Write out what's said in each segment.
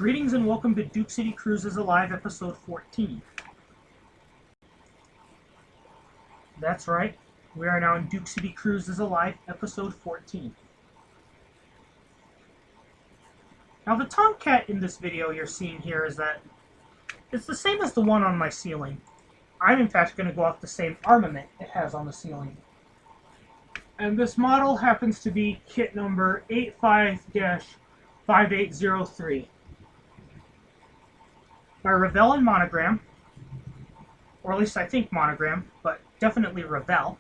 Greetings and welcome to Duke City Cruises Alive, episode 14. That's right, we are now in Duke City Cruises Alive, episode 14. Now the Tomcat in this video you're seeing here is that it's the same as the one on my ceiling. I'm in fact going to go off the same armament it has on the ceiling. And this model happens to be kit number 85-5803. By Revel and Monogram, or at least I think Monogram, but definitely Revel.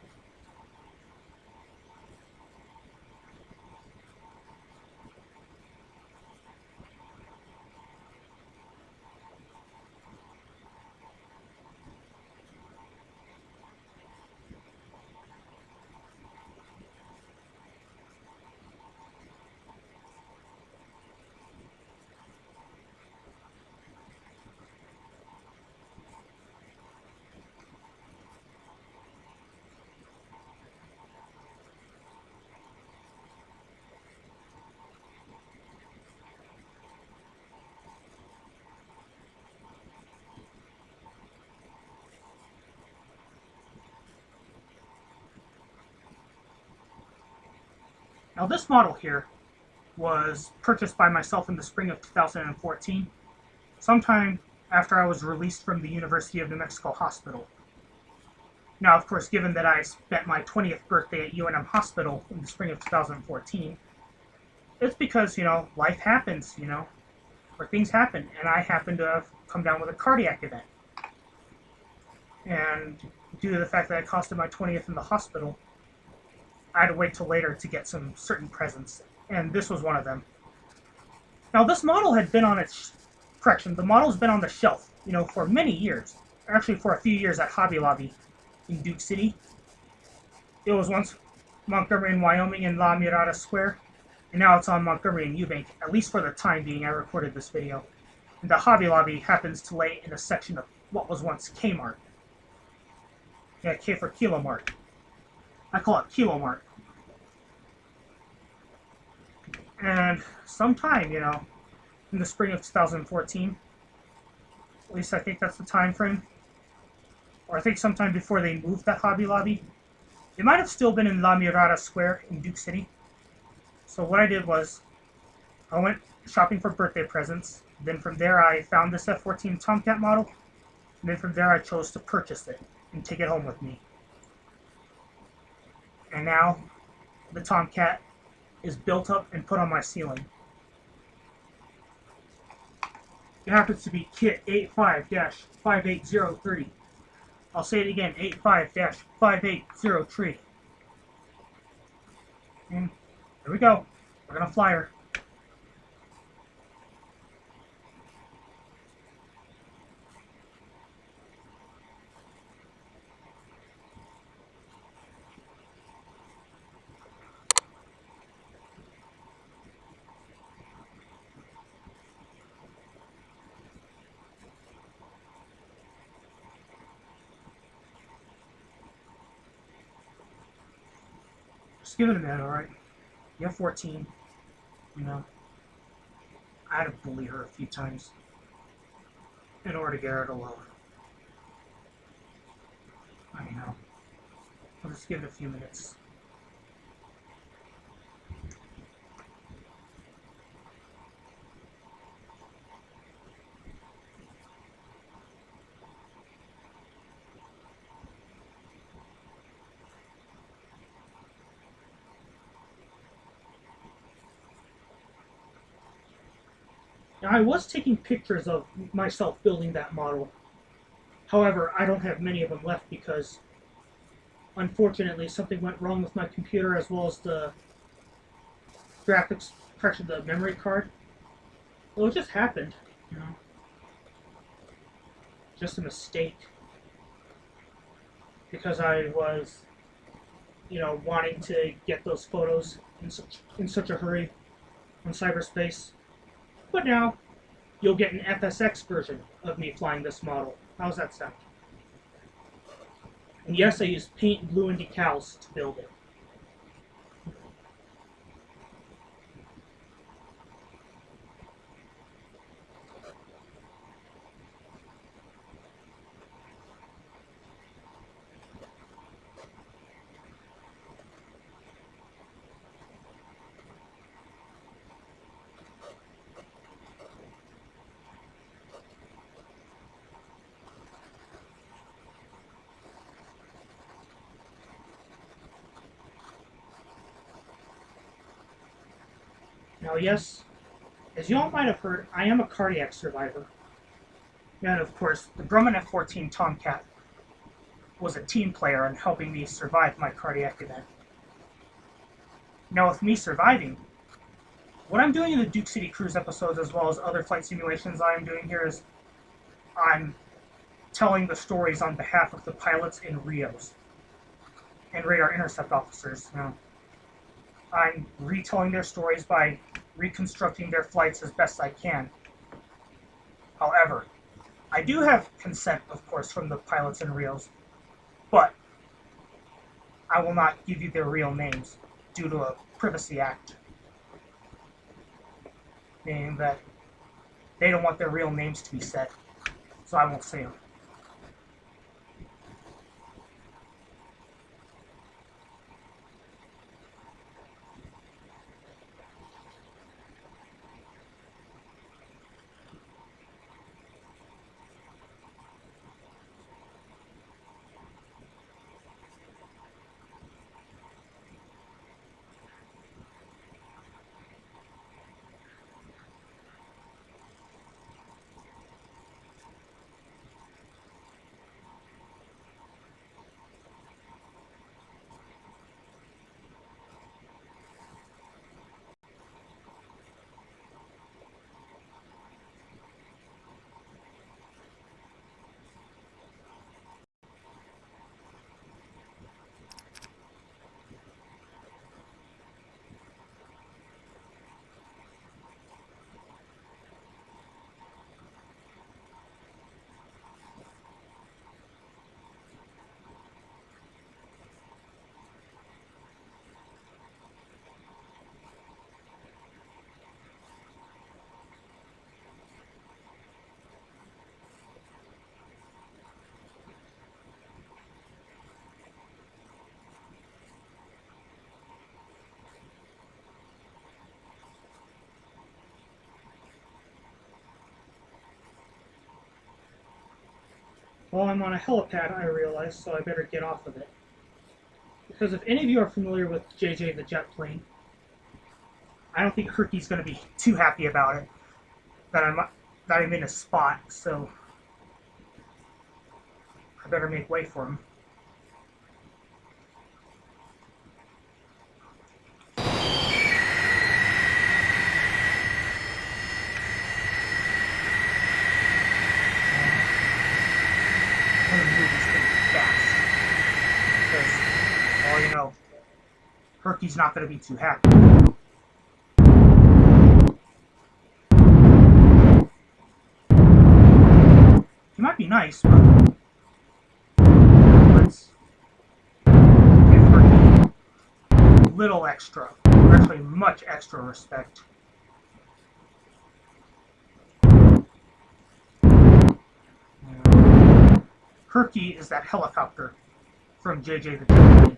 Now this model here was purchased by myself in the spring of 2014, sometime after I was released from the University of New Mexico Hospital. Now, of course, given that I spent my 20th birthday at UNM Hospital in the spring of 2014, it's because, life happens, or things happen, and I happen to have come down with a cardiac event. And due to the fact that I costed my 20th in the hospital, I had to wait till later to get some certain presents, and this was one of them. Now, this model had been on the model's been on the shelf, for many years. Actually, for a few years at Hobby Lobby in Duke City. It was once Montgomery and Wyoming in La Mirada Square, and now it's on Montgomery and Eubank, at least for the time being I recorded this video. And the Hobby Lobby happens to lay in a section of what was once Kmart. Yeah, K for Kilo Mart. I call it Kilo Mart. And sometime, in the spring of 2014, at least I think that's the time frame, or I think sometime before they moved that Hobby Lobby, it might have still been in La Mirada Square in Duke City. So what I did was, I went shopping for birthday presents, then from there I found this F-14 Tomcat model, and then from there I chose to purchase it and take it home with me. And now, the Tomcat is built up and put on my ceiling. It happens to be kit 85-58030. I'll say it again, 85-5803. And here we go. We're gonna fly her. Just give it a minute, alright? You have 14, I had to bully her a few times in order to get her to love. I know. I'll just give it a few minutes. Now, I was taking pictures of myself building that model. However, I don't have many of them left because, unfortunately, something went wrong with my computer as well as the graphics, correction, the memory card. Well, it just happened, Just a mistake. Because I was, wanting to get those photos in such a hurry on cyberspace. But now, you'll get an FSX version of me flying this model. How's that sound? And yes, I used paint, glue, and decals to build it. Now, yes, as you all might have heard, I am a cardiac survivor. And of course, the Grumman F-14 Tomcat was a team player in helping me survive my cardiac event. Now, with me surviving, what I'm doing in the Duke City Cruise episodes, as well as other flight simulations I'm doing here, is I'm telling the stories on behalf of the pilots in Rios and radar intercept officers. I'm retelling their stories by reconstructing their flights as best I can. However, I do have consent, of course, from the pilots in Rios, but I will not give you their real names due to a privacy act, meaning that they don't want their real names to be said, so I won't say them. Well, I'm on a helipad, I realize, so I better get off of it. Because if any of you are familiar with JJ the jet plane, I don't think Herky's going to be too happy about it that I'm in a spot, so I better make way for him. I'm going to move this thing fast, because, well, you know, Herky's not going to be too happy. He might be nice, but let's give Herky a little extra, or actually much extra respect. Herky is that helicopter from JJ the Jet Plane.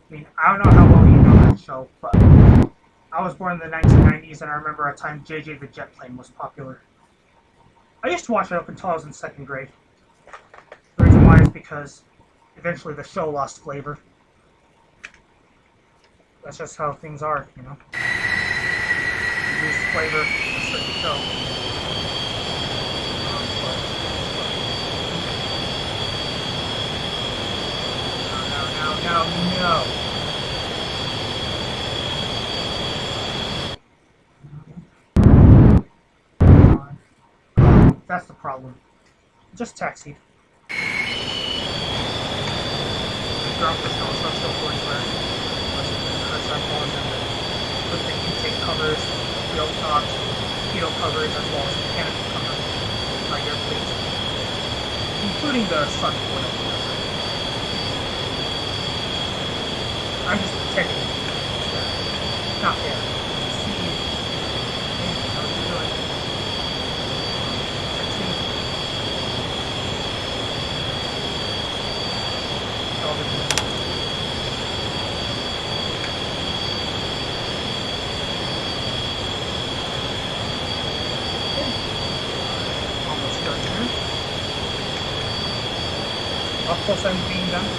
I mean, I don't know how well you know that show, but I was born in the 1990s, and I remember a time JJ the Jet Plane was popular. I used to watch it up until I was in second grade. The reason why is because eventually the show lost flavor. That's just how things are, you know. You lose flavor in a certain show. No. That's the problem. Just taxied. The ground control is still going where with the intake covers, wheel tops, heel covers, as well as mechanical covers by your fleet, including the sun foil. I'm just protecting it. It's not fair. See, how are you doing? Almost done here. Up close I'm being done.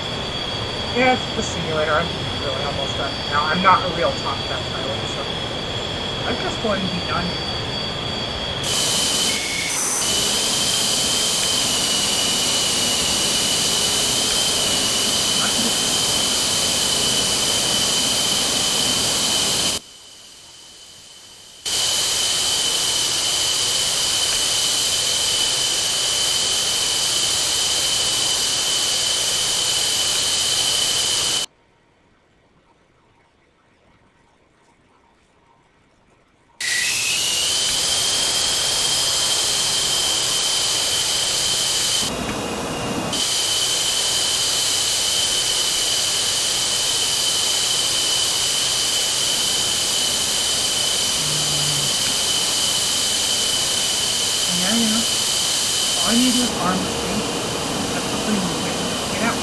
Yeah, it's the simulator. I'm really almost done. Now, I'm not a real Tomcat pilot, so I'd just go ahead and be done. All I need to do is arm this thing. That's the thing movement. Get out.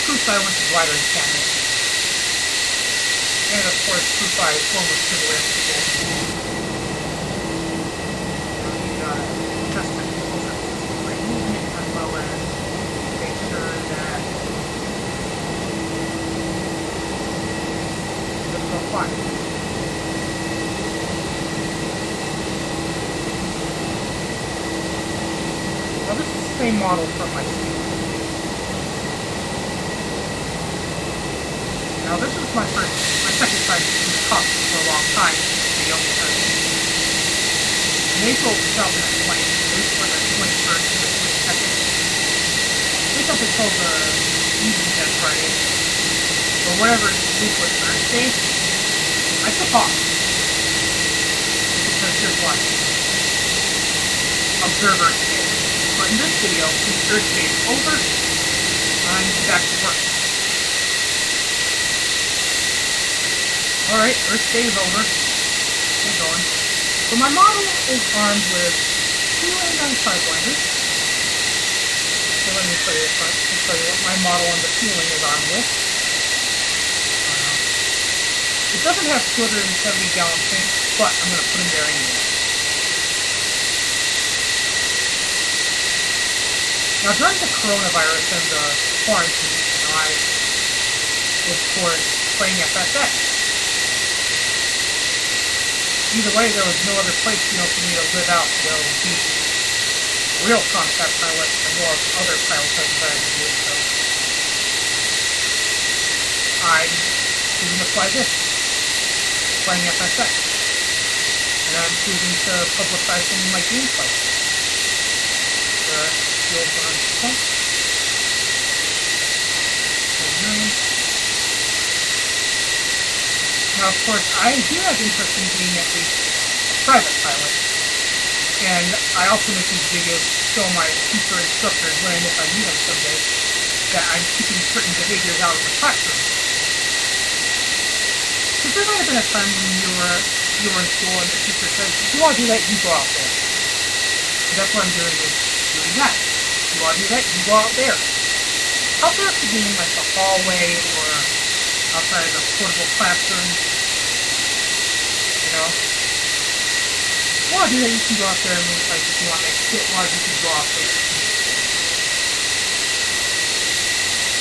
Proof which is wider than cabinet. And of course, proof I is almost to the way of people. Test the great movement as well as make sure that this will apply. Well, this is the same model from my student. Now this is my second time using the cup for a long time, the young person. In April 2020, April the 21st to the 22nd, I think up until the evening that Friday, or whatever week was Thursday, I took off. Because here's why. Observer Day. But in this video, since Thursday is over, I'm back to work. Alright, Earth Day is over. Keep going. So my model is armed with 2 N95 blinders. So let me show you this first. I'll show you what my model on the ceiling is armed with. It doesn't have 270-gallon tank, but I'm going to put him there anyway. Now during the coronavirus and the quarantine, I was towards playing FSX. Either way, there was no other place, for me to live out the real Tomcat pilot as well as other pilots I decided to do. So I'm choosing to fly this, flying FSX, and I'm choosing to publicize some of my gameplay. The fuel burn pump. Now, of course, I do have interest in being at least a private pilot, and I also make these videos to show my future instructors when and if I meet them someday that I'm keeping certain behaviors out of the classroom. Because there might have been a time when you were in school and the teacher says, if you want to do that, you go out there. So that's what I'm doing is doing that. If you want to do that, you go out there. Out there could be in like the hallway or outside of the portable classroom, If you want to do that, you can go out there and like if you want to make skit lodge, you can go out there.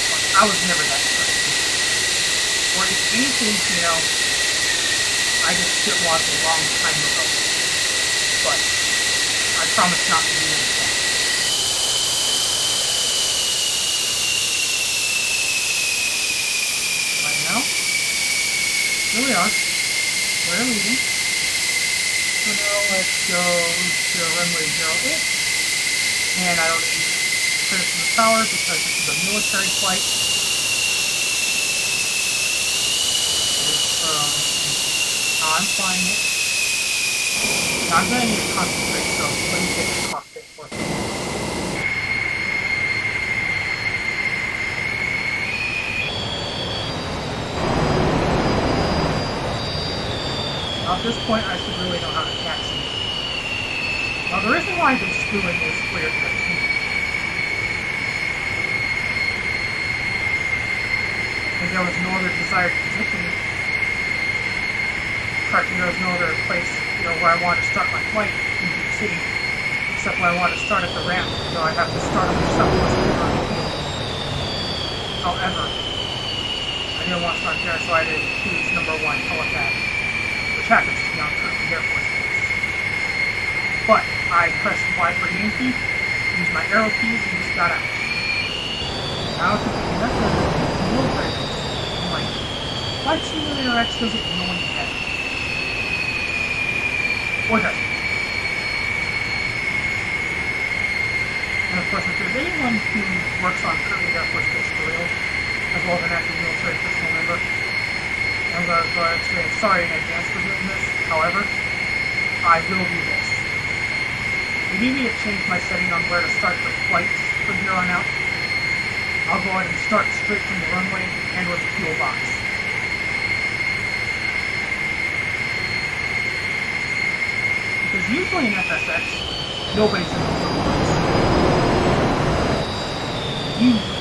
But I was never that person. Or if anything, I just skit lodged a long time ago. But I promise not to do it again. Here we are. We're leaving. So now let's go to runway 08. And I don't need criticism of power because this is a military flight. I'm flying it. Now I'm going to need to concentrate, so let me get the cockpit for a second. Now at this point, I should really know how to taxi. Now the reason why I've been screwing is clear direction. And there was no other desired position. Correctly, there was no other place, where I wanted to start my flight in Deep City, except when I wanted to start at the ramp, I'd have to start on the southwest corner of the field. However, I didn't want to start there, so I did choose number 1, Tomcat, which happens to be on Kirkland Air Force Base. But I pressed Y for game key, used my arrow keys, and just got out. Now if you're thinking, that's a military base. I'm like, Flight Simulator X doesn't know any better. Or does it? And of course, if there's anyone who works on Kirkland Air Force Base for real, as well as an active military personnel member, I'm going to go ahead and say sorry in advance for doing this. However, I will do this. If you need me to change my setting on where to start the flights from here on out, I'll go ahead and start straight from the runway and with the fuel box. Because usually in FSX, nobody's in the fuel box. Usually.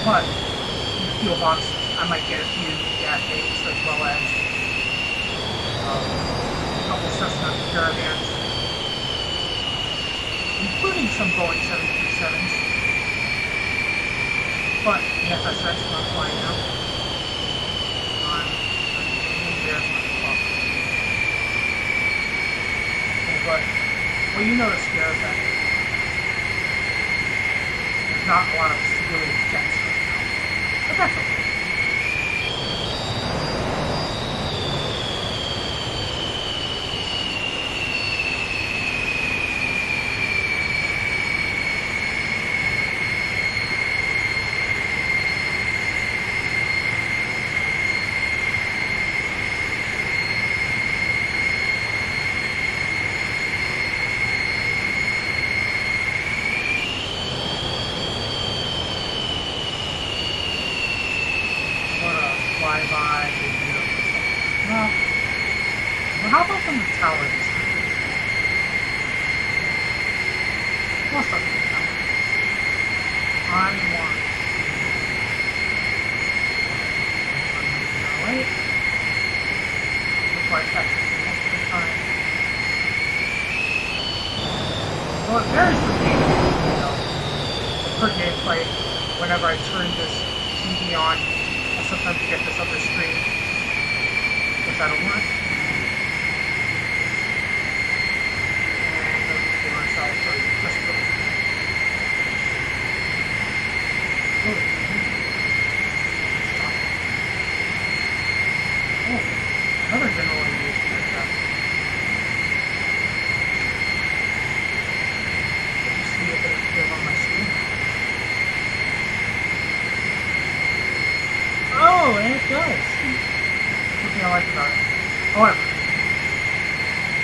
But in the fuel box, I might get a few gas tanks as well as a couple Cessna Caravans, including some Boeing 737s. But in FSX, I'm flying out. There's my clock. But what you notice here is that there's not a lot of civilian jets right now. But that's okay. Well, how about from the tower this time? We'll start from the tower. I want to wait. Before I catch it most of the time. Well, it varies for game, per gameplay. Whenever I turn this TV on, I sometimes get this other screen, which I don't want. Another general aviation aircraft. Let me see if it appears on my screen. Oh, and it does. One thing I like about it. However,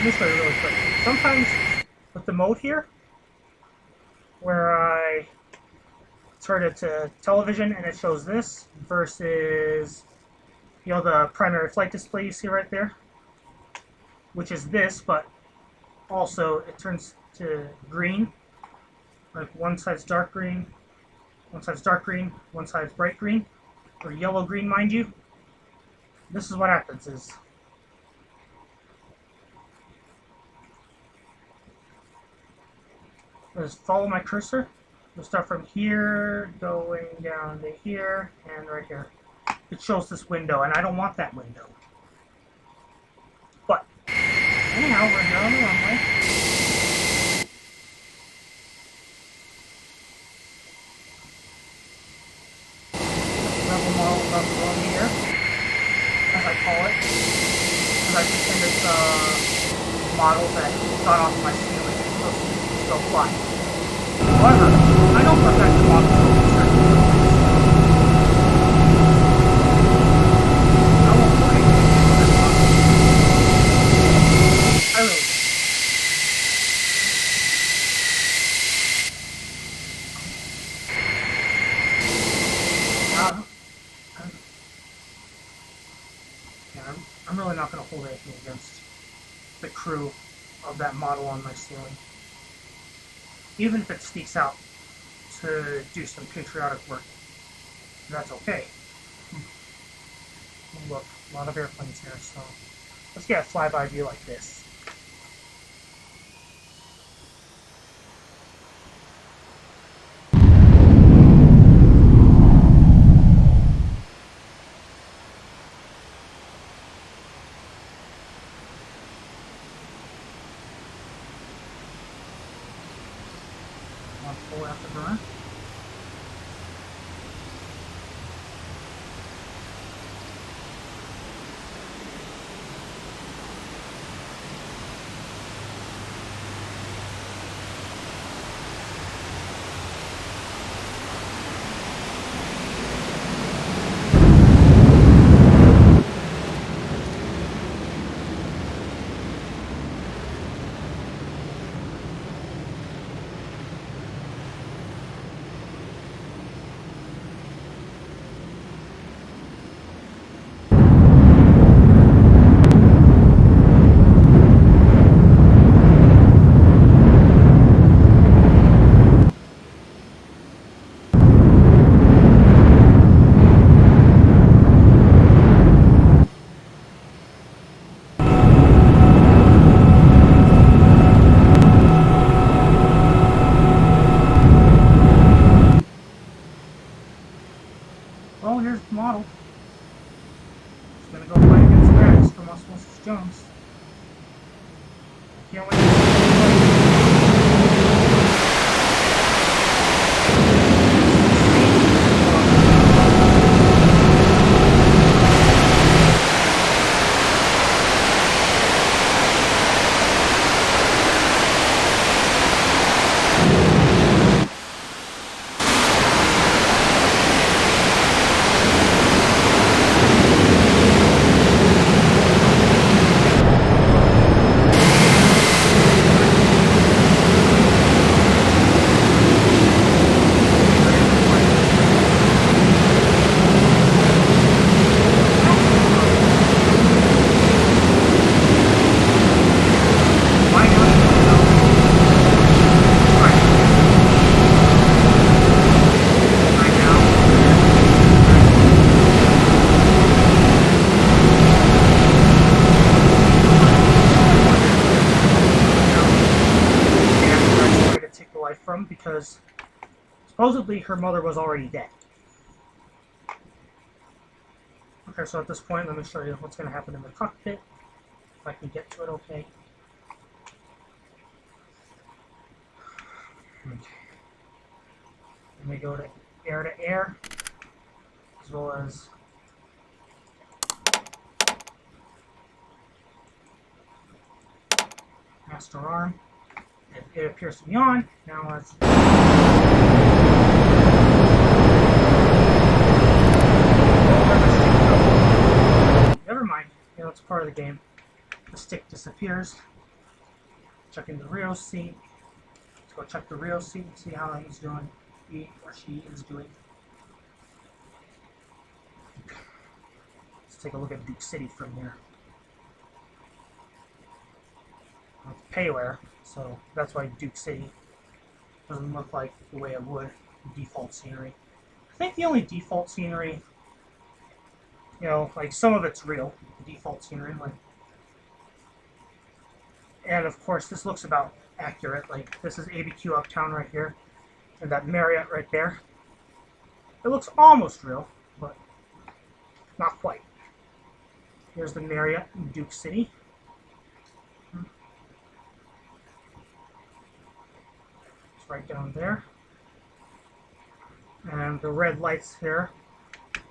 this way really quick. Sometimes with the mode here, where I turn it to television and it shows this versus the primary flight display you see right there, which is this, but also it turns to green. Like one side's dark green, one side's dark green, one side's bright green, or yellow green, mind you. This is what happens is just follow my cursor. We'll start from here, going down to here, and right here. It shows this window, and I don't want that window. But, anyhow, we're here on the runway. Revel model level 1 here, as I call it. Because I pretend it's a model that got off my ceiling and supposed to still fly. However, I know for a fact the model will be certain. I won't lie. I really do. I'm, yeah, I'm really not going to hold anything against the crew of that model on my ceiling. Even if it sneaks out to do some patriotic work, that's okay. Look, a lot of airplanes here, so let's get a flyby view like this. One full after burn. Well, here's the model. It's gonna go fight against Rex from Osmosis Jones. Can't wait to see from because supposedly her mother was already dead. Okay, so at this point, let me show you what's going to happen in the cockpit. If I can get to it okay. Okay. Let me go to air, as well as master arm. It appears to be on. Now let's... Never mind. You know, it's part of the game. The stick disappears. Checking the rear seat. Let's go check the rear seat and see how he's doing. He or she is doing. Let's take a look at Duke City from here. It's payware, so that's why Duke City doesn't look like the way it would default scenery. I think the only default scenery, you know, like some of it's real, the default scenery, like, and of course this looks about accurate. Like this is ABQ Uptown right here, and that Marriott right there. It looks almost real, but not quite. Here's the Marriott in Duke City. It's right down there. And the red lights here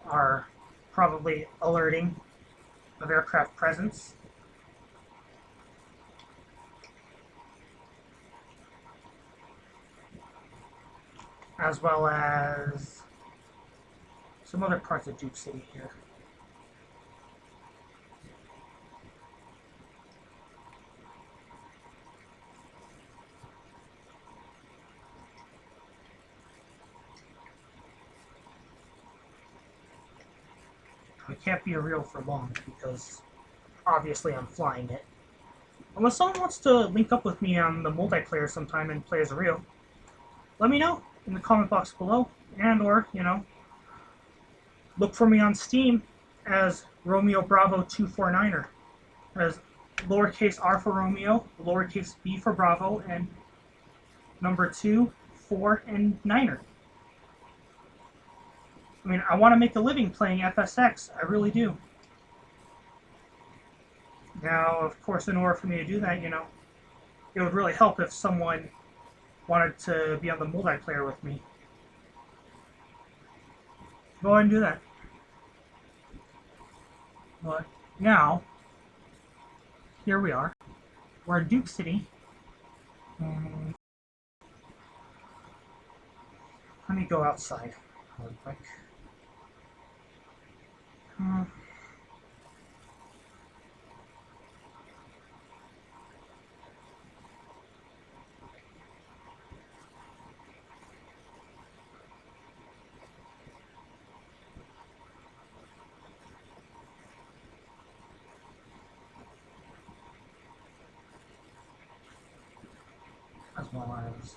are probably alerting of aircraft presence. as well as some other parts of Duke City here. It can't be a reel for long because obviously I'm flying it. Unless someone wants to link up with me on the multiplayer sometime and play as a reel, let me know in the comment box below, and or, look for me on Steam as Romeo Bravo 249er. As lowercase r for Romeo, lowercase b for Bravo, and number 2, 4, and 9er. I mean, I want to make a living playing FSX, I really do. Now, of course, in order for me to do that, it would really help if someone wanted to be on the multiplayer with me. Go ahead and do that. But now, here we are. We're in Duke City. Let me go outside really quick. As well as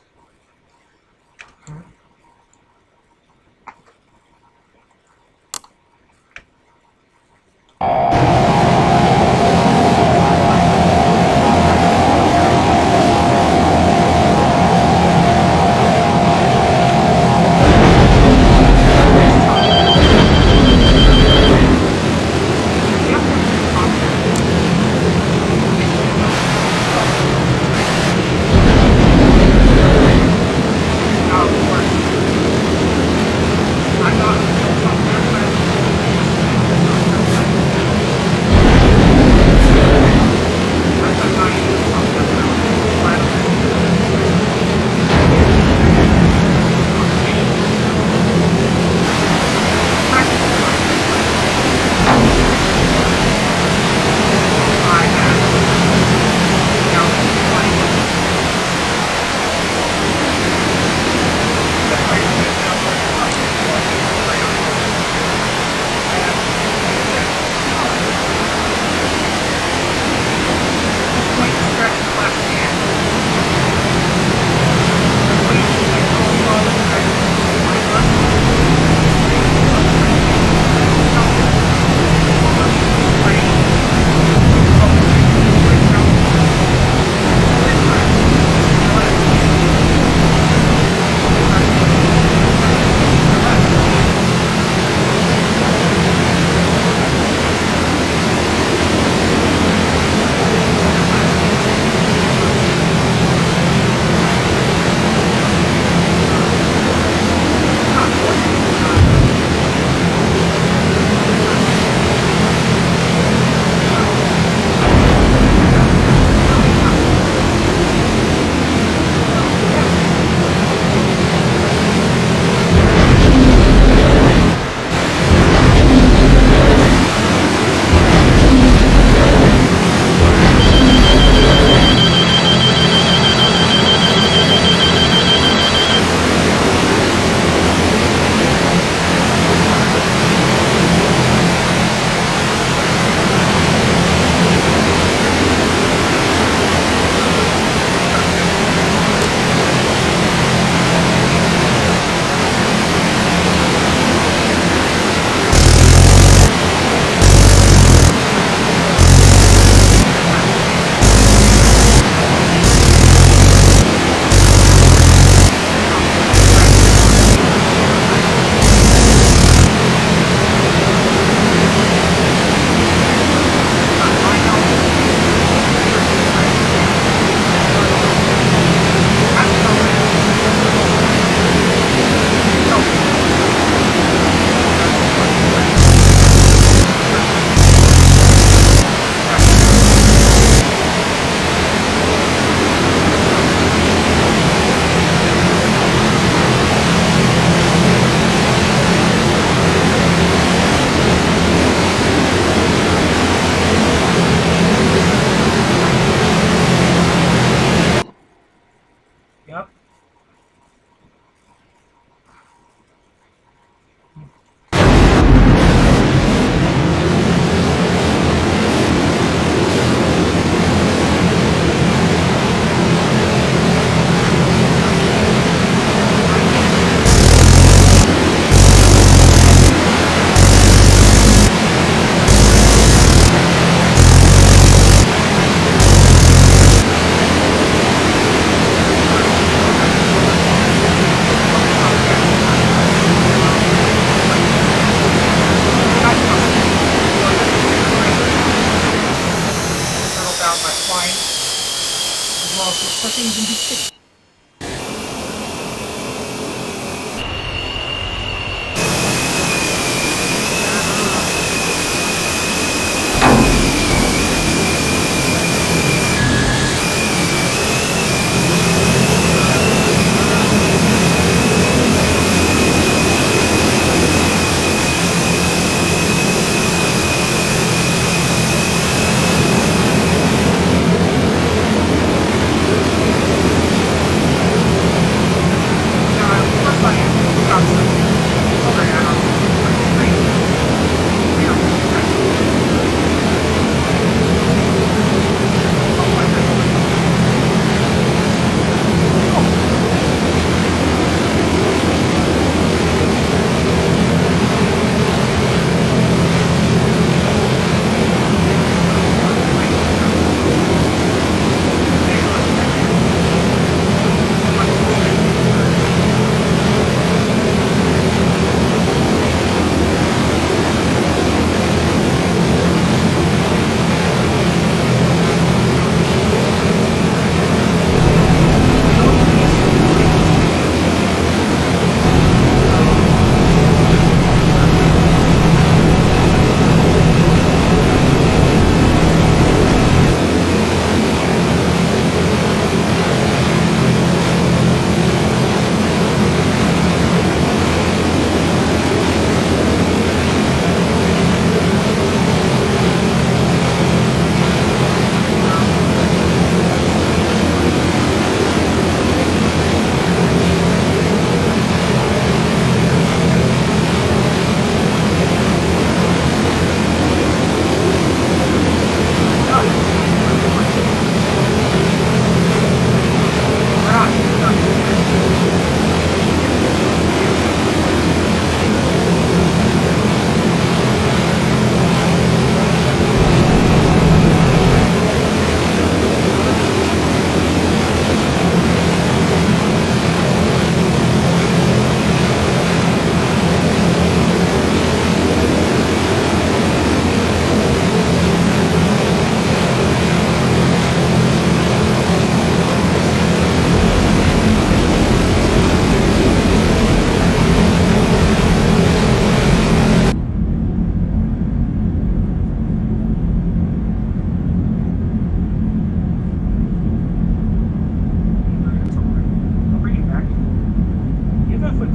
for things in the city.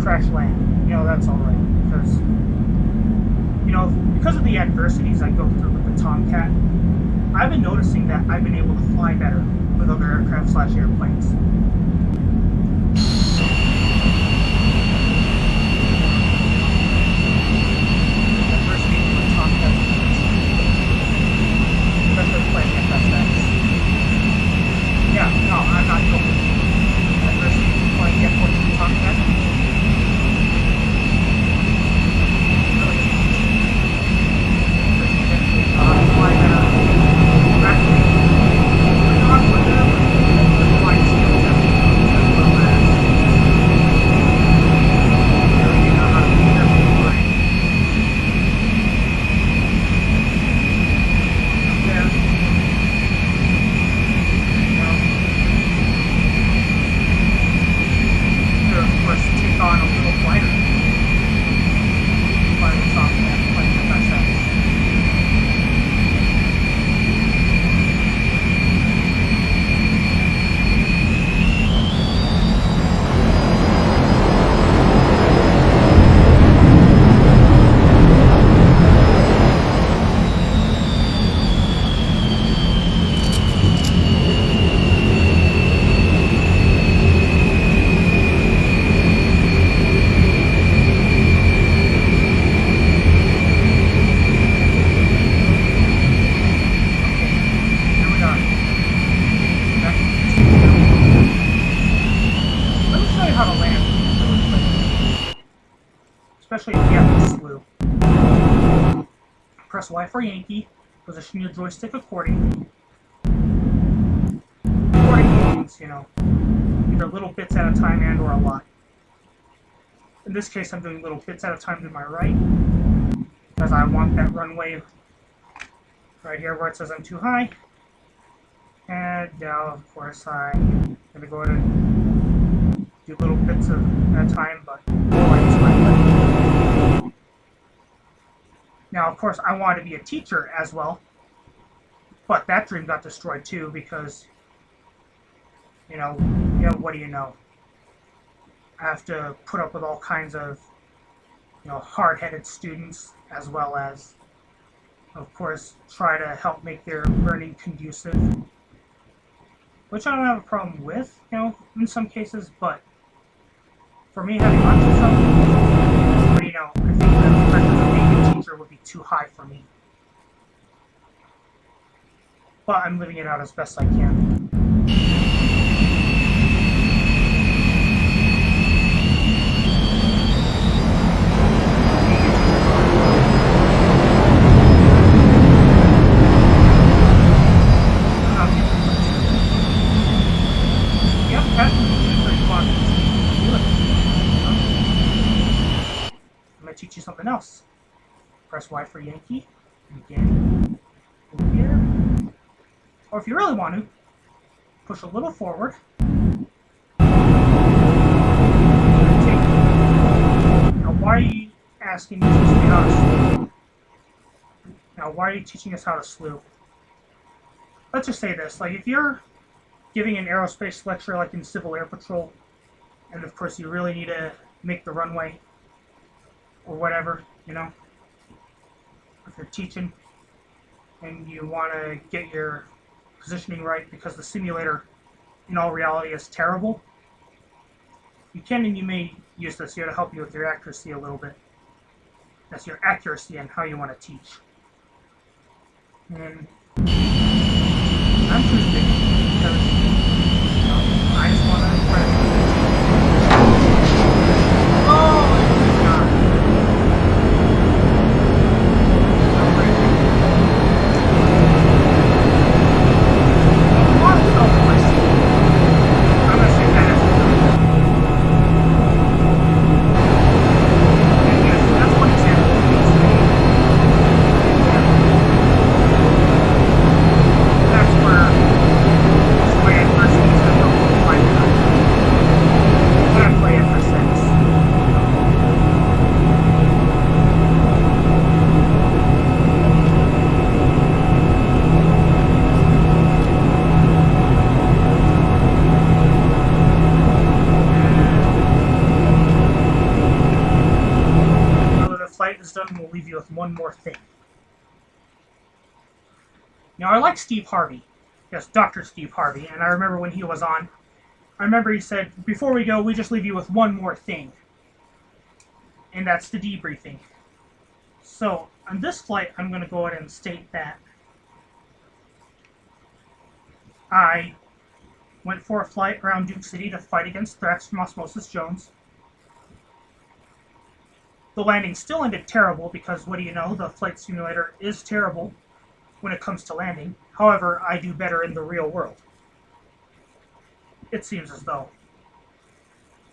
Crash land, that's all right, because of the adversities I go through with the Tomcat, I've been noticing that I've been able to fly better with other aircraft / airplanes. Adversities with the Tomcat, especially playing FSX. Yeah, no, I'm not joking. Adversities with playing F-14 Tomcat. Especially if you have the slew. Press Y for Yankee, position your joystick accordingly. According means, either little bits at a time and or a lot. In this case, I'm doing little bits at a time to my right, because I want that runway right here where it says I'm too high. And now, of course, I gonna go ahead and do little bits of at a time, but oh, now, of course, I wanted to be a teacher as well, but that dream got destroyed too because, what do you know? I have to put up with all kinds of, hard-headed students, as well as, of course, try to help make their learning conducive, which I don't have a problem with, in some cases, but for me, having lunch or something, I think the pressure of being a teacher would be too high for me. But I'm living it out as best I can. Teach you something else. Press Y for Yankee. Again. Over here. Or if you really want to, push a little forward. Now, why are you asking me to teach me how to slew? Now, why are you teaching us how to slew? Let's just say this. Like, if you're giving an aerospace lecture like in Civil Air Patrol, and of course you really need to make the runway, or whatever, if you're teaching and you want to get your positioning right because the simulator in all reality is terrible, you can and you may use this here to help you with your accuracy a little bit. That's your accuracy and how you want to teach. And I'm choosing because I just want to impress. Is done, we'll leave you with one more thing. Now, I like Steve Harvey. Yes, Dr. Steve Harvey. And I remember when he was on, I remember he said, before we go, we just leave you with one more thing. And that's the debriefing. So, on this flight, I'm going to go ahead and state that I went for a flight around Duke City to fight against threats from Osmosis Jones. The landing still ended terrible because, what do you know, the flight simulator is terrible when it comes to landing. However, I do better in the real world. It seems as though.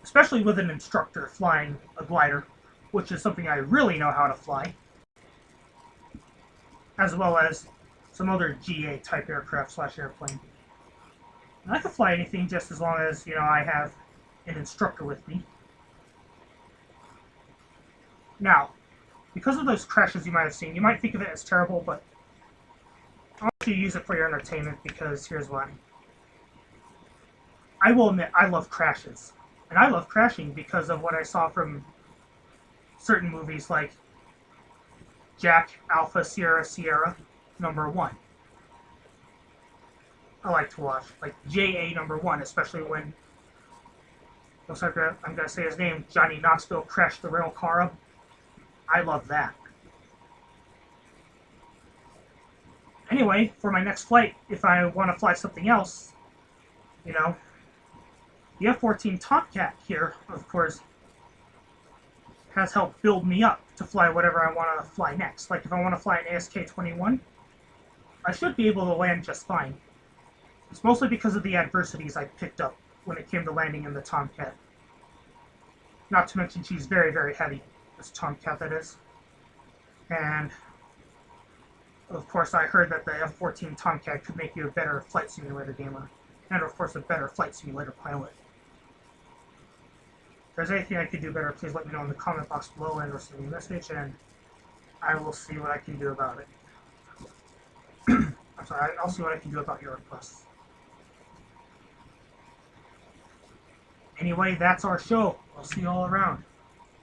Especially with an instructor flying a glider, which is something I really know how to fly. As well as some other GA type aircraft / airplane. And I can fly anything just as long as, I have an instructor with me. Now, because of those crashes you might have seen, you might think of it as terrible, but I want you to use it for your entertainment because here's why. I will admit, I love crashes. And I love crashing because of what I saw from certain movies like Jack, Alpha, Sierra, Sierra, #1. I like to watch. Like JA #1, especially when, looks like I'm going to say his name, Johnny Knoxville crashed the rail car up. I love that. Anyway, for my next flight, if I want to fly something else, the F-14 Tomcat here, of course, has helped build me up to fly whatever I want to fly next. Like if I want to fly an ASK-21, I should be able to land just fine. It's mostly because of the adversities I picked up when it came to landing in the Tomcat. Not to mention she's very, very heavy. This Tomcat, that is. And, of course, I heard that the F-14 Tomcat could make you a better flight simulator gamer. and of course a better flight simulator pilot. If there's anything I could do better, please let me know in the comment box below and or send me a message, and I will see what I can do about it. I'm sorry, I'll see what I can do about your requests. Anyway, that's our show. I'll see you all around.